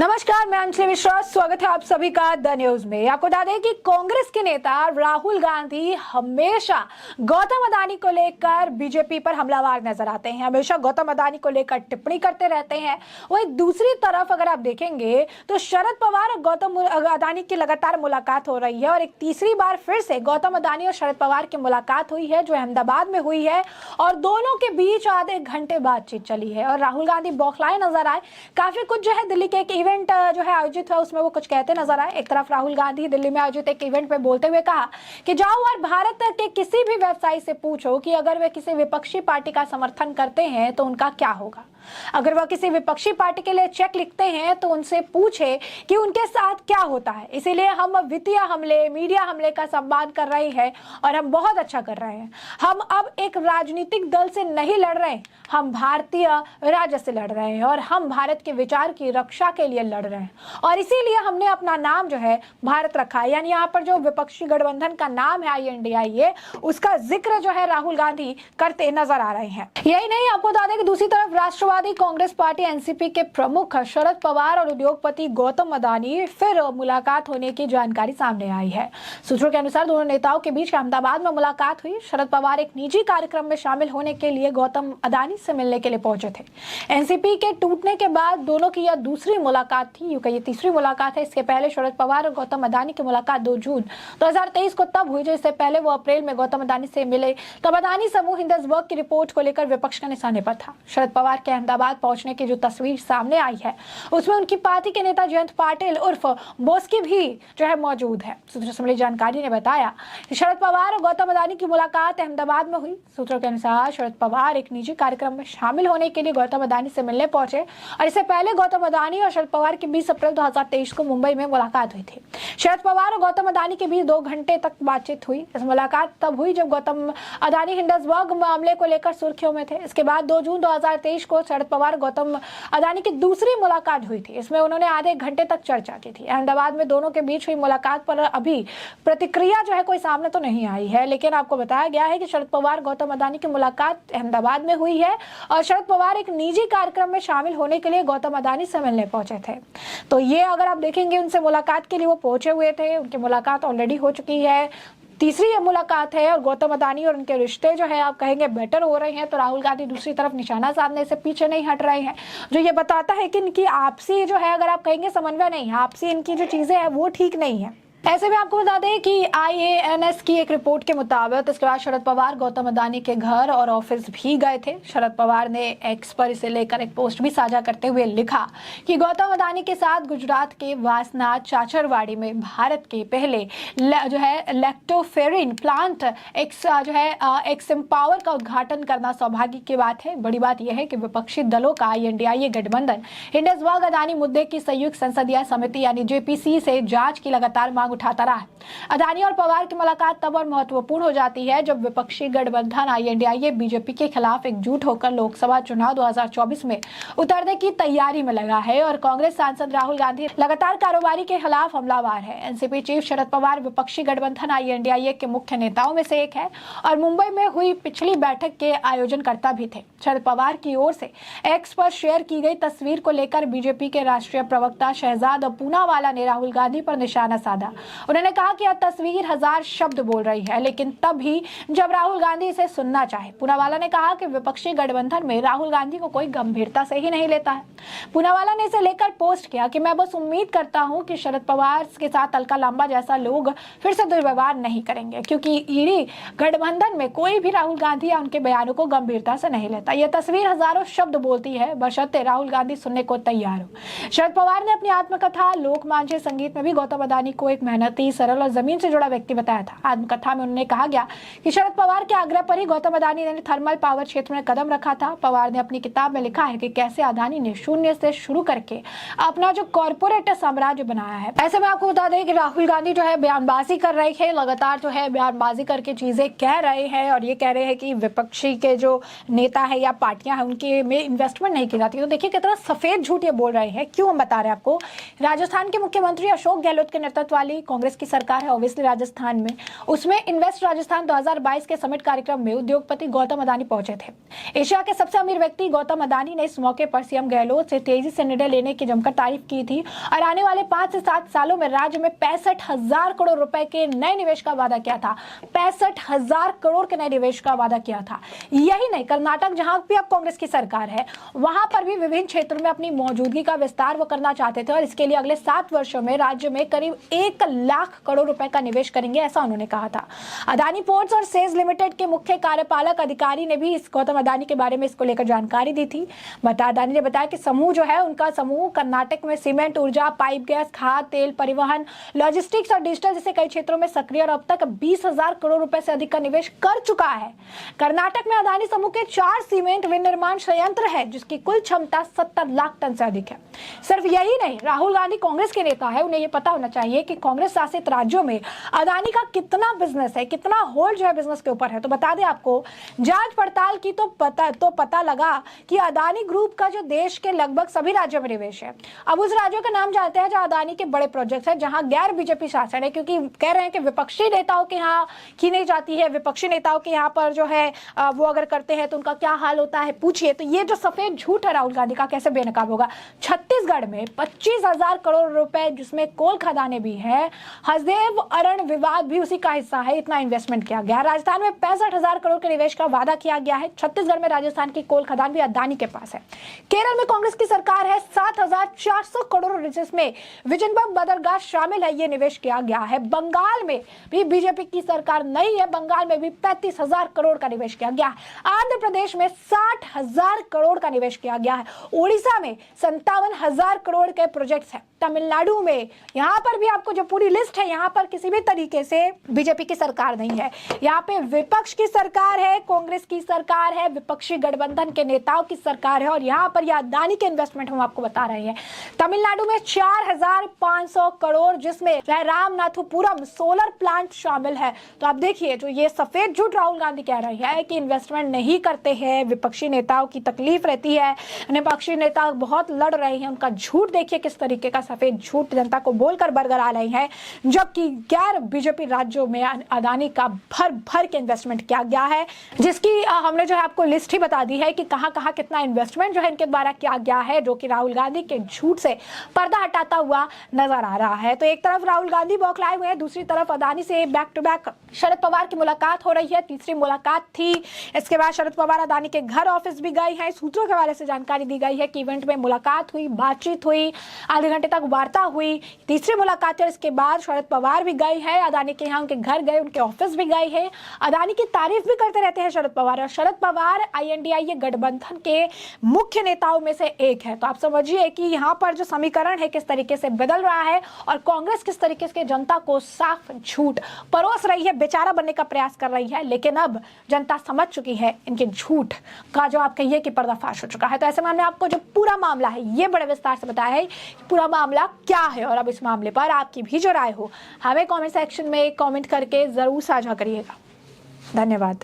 नमस्कार, मैं अंजलि मिश्रा। स्वागत है आप सभी का द न्यूज में। आपको बता दें कि कांग्रेस के नेता राहुल गांधी हमेशा गौतम अदानी को लेकर बीजेपी पर हमलावर नजर आते हैं। हमेशा गौतम अदानी को लेकर टिप्पणी करते रहते हैं। वहीं दूसरी तरफ अगर आप देखेंगे तो शरद पवार और गौतम अदानी की लगातार मुलाकात हो रही है और एक तीसरी बार फिर से गौतम अदानी और शरद पवार की मुलाकात हुई है, जो अहमदाबाद में हुई है और दोनों के बीच आधे घंटे बातचीत चली है और राहुल गांधी बौखलाए नजर आए। काफी कुछ जो है दिल्ली के एक इवेंट जो है आयोजित हुआ, उसमें वो कुछ कहते नजर आए। एक तरफ राहुल गांधी दिल्ली में आयोजित एक इवेंट में बोलते हुए कहा कि जाओ और भारत के किसी भी व्यवसायी से पूछो कि अगर वे किसी विपक्षी पार्टी का समर्थन करते हैं तो उनका क्या होगा। अगर वह किसी विपक्षी पार्टी के लिए चेक लिखते हैं तो उनसे पूछे कि उनके साथ क्या होता है। इसीलिए हम वित्तीय हमले, मीडिया हमले का सम्मान कर रहे हैं और हम बहुत अच्छा कर रहे हैं। हम अब एक राजनीतिक दल से नहीं लड़ रहे, हम भारतीय राज्य से लड़ रहे हैं और हम भारत के विचार की रक्षा के लिए लड़ रहे हैं और इसीलिए हमने अपना नाम जो है भारत रखा है। यानी यहाँ पर जो विपक्षी गठबंधन का नाम है INDIA, उसका जिक्र जो है राहुल गांधी करते नजर आ रहे हैं। यही नहीं, आपको बता दें कि दूसरी तरफ राष्ट्रवादी कांग्रेस पार्टी NCP के प्रमुख शरद पवार और उद्योगपति गौतम अदानी फिर मुलाकात होने की जानकारी सामने आई है। सूत्रों के अनुसार दोनों नेताओं के बीच अहमदाबाद में मुलाकात हुई। शरद पवार एक निजी कार्यक्रम में शामिल होने के लिए गौतम अदानी से मिलने के लिए पहुंचे थे। NCP के टूटने के बाद दोनों की यह दूसरी मुलाकात थी, यूं कहिए तीसरी मुलाकात है। इसके पहले शरद पवार और गौतम अदानी की मुलाकात 2 जून 2023 को तब हुई, जो इससे पहले वो अप्रैल में गौतम अदानी से मिले। तब अदानी समूह हिंडसबर्ग की रिपोर्ट को लेकर विपक्ष का निशाने पर था। शरद पवार के अहमदाबाद पहुंचने की जो तस्वीर सामने आई है, उसमें उनकी पार्टी के नेता जयंत पाटिल उर्फ बोस्की भी जो है मौजूद है। सूत्रों से मिली जानकारी ने बताया कि शरद पवार और गौतम अदानी की मुलाकात अहमदाबाद में हुई। सूत्रों के अनुसार शरद पवार एक निजी कार्यक्रम में शामिल होने के लिए गौतम अदानी से मिलने पहुंचे और इससे पहले गौतम अदानी और शरद पवार की 20 अप्रैल 2023 को मुंबई में मुलाकात हुई थी। शरद पवार और गौतम अदानी के बीच 2 घंटे तक बातचीत हुई। इस मुलाकात तब हुई जब गौतम अदानी हिंडसबर्ग मामले को लेकर सुर्खियों में थे। इसके बाद 2 जून 2023 को शरद पवार गौतम अदानी की दूसरी मुलाकात हुई थी। इसमें उन्होंने आधे घंटे तक चर्चा की थी। अहमदाबाद में दोनों के बीच हुई मुलाकात पर अभी प्रतिक्रिया जो है कोई सामने तो नहीं आई है, लेकिन आपको बताया गया है कि शरद पवार गौतम अदानी की मुलाकात अहमदाबाद में हुई है और शरद पवार एक निजी कार्यक्रम में शामिल होने के लिए गौतम अदानी से मिलने पहुंचे थे। तो ये अगर आप देखेंगे, उनसे मुलाकात के लिए वो पहुंचे हुए थे, उनकी मुलाकात ऑलरेडी हो चुकी है। तीसरी ये मुलाकात है और गौतम अदानी और उनके रिश्ते जो है आप कहेंगे बेटर हो रहे हैं। तो राहुल गांधी दूसरी तरफ निशाना साधने से पीछे नहीं हट रहे हैं, जो ये बताता है कि इनकी आपसी जो है, अगर आप कहेंगे समन्वय नहीं है, आपसी इनकी जो चीजें हैं वो ठीक नहीं है। ऐसे में आपको बता दें कि IANS की एक रिपोर्ट के मुताबिक इसके बाद शरद पवार गौतम अदानी के घर और ऑफिस भी गए थे। शरद पवार ने एक्स पर इसे लेकर एक पोस्ट भी साझा करते हुए लिखा कि गौतम अदानी के साथ गुजरात के वासनाथ चाचरवाड़ी में भारत के पहले जो है लैक्टोफेरिन प्लांट एक्सएम्पावर का उद्घाटन करना सौभाग्य की बात है। बड़ी बात यह है कि विपक्षी दलों का INDIA गठबंधन हिंडसबर्ग अदानी मुद्दे की संयुक्त संसदीय समिति यानी JPC से जांच की लगातार मांग उठाता रहा है। अदानी और पवार की मुलाकात तब और महत्वपूर्ण हो जाती है जब विपक्षी गठबंधन INDIA बीजेपी के खिलाफ एकजुट होकर लोकसभा चुनाव 2024 में उतरने की तैयारी में लगा है और कांग्रेस सांसद राहुल गांधी लगातार कारोबारी के खिलाफ हमलावर है। NCP चीफ शरद पवार विपक्षी गठबंधन INDIA के मुख्य नेताओं में से एक है और मुंबई में हुई पिछली बैठक के आयोजनकर्ता भी थे। शरद पवार की ओर से एक्स पर शेयर की गई तस्वीर को लेकर बीजेपी के राष्ट्रीय प्रवक्ता शहजाद पूनावाला ने राहुल गांधी पर निशाना साधा। उन्होंने कहा कि यह तस्वीर 1000 शब्द बोल रही है, लेकिन तब भी जब राहुल गांधी इसे सुनना चाहे। पूनावाला ने कहा कि विपक्षी गठबंधन में राहुल गांधी को कोई गंभीरता से ही नहीं लेता है। पूनावाला ने इसे लेकर पोस्ट किया कि मैं बस उम्मीद करता हूं कि शरद पवार के साथ अलका लांबा जैसा लोग फिर से दुर्व्यवहार नहीं करेंगे, क्योंकि ईडी गठबंधन में कोई भी राहुल गांधी या उनके बयानों को गंभीरता से नहीं लेता। यह तस्वीर हजारों शब्द बोलती है, बशर्ते राहुल गांधी सुनने को तैयार हो। शरद पवार ने अपनी आत्मकथा लोकमांझे संगीत में भी गौतम अदानी को एक मेहनती, सरल और जमीन से जुड़ा व्यक्ति बताया था। आत्मकथा में उन्होंने कहा गया कि शरद पवार के आग्रह पर ही गौतम अदानी ने थर्मल पावर क्षेत्र में कदम रखा था। पवार ने अपनी किताब में लिखा है कि कैसे अदानी ने शून्य से शुरू करके अपना जो कॉर्पोरेट साम्राज्य बनाया है। ऐसे में आपको बता दें कि राहुल गांधी जो है बयानबाजी कर रहे हैं, लगातार जो है बयानबाजी करके चीजें कह रहे हैं और ये कह रहे हैं कि विपक्षी के जो नेता है या पार्टियां हैं उनके में इन्वेस्टमेंट नहीं की जाती। तो देखिए कितना सफेद झूठ ये बोल रहे हैं। क्यों हम बता रहे हैं आपको। राजस्थान के मुख्यमंत्री अशोक गहलोत के नेतृत्व वाली कांग्रेस की सरकार सरकार है ऑब्वियसली राजस्थान में, उसमें इन्वेस्ट राजस्थान 2022 के समिट कार्यक्रम में उद्योगपति गौतम अदानी पहुंचे थे। एशिया के सबसे अमीर व्यक्ति गौतम अदानी ने इस मौके पर सीएम गहलोत से तेजी से निर्णय लेने की जमकर तारीफ की थी और आने वाले 5 से 7 सालों में राज्य में 65,000 करोड़ रुपए के नए निवेश का वादा किया था। 65,000 करोड़ के नए निवेश का वादा किया था। यही नहीं, कर्नाटक जहां भी अब कांग्रेस की सरकार है वहां पर भी विभिन्न क्षेत्रों में अपनी मौजूदगी का विस्तार वो करना चाहते थे और इसके लिए अगले 7 वर्षों में राज्य में करीब 1 लाख करोड़ रुपए का निवेश करेंगे, ऐसा उन्होंने कहा था। अदानी पोर्ट्स और सेज लिमिटेड के मुख्य कार्यपालक अधिकारी ने भी इस गौतम अदानी के बारे में इसको लेकर जानकारी दी थी। अदानी ने बताया कि समूह जो है उनका समूह कर्नाटक में सीमेंट, ऊर्जा, पाइप गैस, खाद तेल, परिवहन, लॉजिस्टिक्स और डिजिटल जैसे कई क्षेत्रों में सक्रिय और अब तक 20,000 करोड़ रुपए से अधिक का निवेश कर चुका है। कर्नाटक में अदानी समूह के 4 सीमेंट विनिर्माण संयंत्र है जिसकी कुल क्षमता 70 लाख टन से अधिक है। सिर्फ यही नहीं, राहुल गांधी कांग्रेस के नेता है, उन्हें यह पता होना चाहिए कि कांग्रेस शासित राज्यों में अदानी का कितना बिजनेस है, कितना होल्ड जो है बिजनेस के ऊपर है। तो बता दें आपको, जांच पड़ताल की तो पता लगा कि अदानी ग्रुप का जो देश के लगभग सभी राज्यों में निवेश है। अब उस राज्यों का नाम जानते हैं जहां अदानी के बड़े प्रोजेक्ट है, जहां गैर बीजेपी शासन है, क्योंकि कह रहे हैं कि विपक्षी नेताओं के यहाँ की नहीं जाती है, विपक्षी नेताओं के यहाँ पर जो है वो अगर करते हैं तो उनका क्या हाल होता है पूछिए। तो ये जो सफेद झूठ है राहुल गांधी का कैसे बेनकाब होगा। छत्तीसगढ़ में 25,000 करोड़ रुपए जिसमें कोल खदानें भी है, हसदेव अरण्य विवाद भी उसी का हिस्सा है, इतना इन्वेस्टमेंट किया गया। राजस्थान में 65,000 करोड़ के निवेश का वादा किया गया है। छत्तीसगढ़ में राजस्थान की कोल खदान भी अदानी के पास है। केरल में कांग्रेस की सरकार है, 7,400 करोड़ जिसमें विजयनगरम बंदरगाह शामिल है, ये निवेश किया गया है। बंगाल में भी बीजेपी की सरकार नहीं है, बंगाल में भी 35,000 करोड़ का निवेश किया गया है। आंध्र प्रदेश में 60,000 करोड़ का निवेश किया गया है। उड़ीसा में 57,000 करोड़ के प्रोजेक्ट्स हैं। तमिलनाडु में यहाँ पर भी आपको जो पूरी लिस्ट है, यहाँ पर किसी भी तरीके से बीजेपी की सरकार नहीं है। यहाँ पे विपक्ष की सरकार है, कांग्रेस की सरकार है, विपक्षी गठबंधन के नेताओं की सरकार है और यहाँ पर यह अदानी के इन्वेस्टमेंट हम आपको बता रहे हैं। तमिलनाडु में 4,500 करोड़ जिसमें रामनाथपुरम सोलर प्लांट शामिल है। तो आप देखिए, जो ये सफेद झूठ राहुल गांधी कह रही है कि इन्वेस्टमेंट नहीं करते हैं, विपक्षी नेताओं की तकलीफ रहती है, विपक्षी नेता बहुत लड़ रहे हैं, उनका झूठ देखिए किस तरीके का सफेद झूठ जनता को बोलकर बरगरा रहे हैं। जबकि गैर बीजेपी राज्यों में अदानी का भर भर के इन्वेस्टमेंट किया गया है, जिसकी हमने जो है आपको लिस्ट ही बता दी है कि कहां कहां कितना इन्वेस्टमेंट जो है इनके द्वारा किया गया है, जो कि राहुल गांधी के झूठ से पर्दा हटाता हुआ नजर आ रहा है। तो एक तरफ राहुल गांधी बौखलाए हुए हैं, दूसरी तरफ अदानी से back to back Sharad Pawar की मुलाकात हो रही है। तीसरी मुलाकात थी, इसके बाद शरद पवार अदानी के घर ऑफिस भी गए हैं। सूत्रों के हवाले से जानकारी दी गई है कि इवेंट में मुलाकात हुई, बातचीत हुई, आधे घंटे तक वार्ता हुई। तीसरी मुलाकात है, इसके बाद शरद पवार भी गए हैं अदानी के यहाँ, उनके घर गए, उनके ऑफिस भी गए हैं। अदानी की तारीफ भी करते रहते हैं शरद पवार, और शरद पवार INDIA गठबंधन के मुख्य नेताओं में से एक है। तो आप समझिए कि यहाँ पर जो समीकरण है किस तरीके से बदल रहा है और कांग्रेस किस तरीके से जनता को साफ झूठ परोस रही है, बेचारा बनने का प्रयास कर रही है। लेकिन अब जनता समझ चुकी है इनके झूठ का, जो आप कहिए कि पर्दाफाश हो चुका है। तो ऐसे में हमने आपको जो पूरा मामला है ये बड़े विस्तार से बताया है पूरा मामला क्या है, और अब इस मामले पर आपकी भी जो राय हो हमें कमेंट सेक्शन में कमेंट करके जरूर साझा करिएगा। धन्यवाद।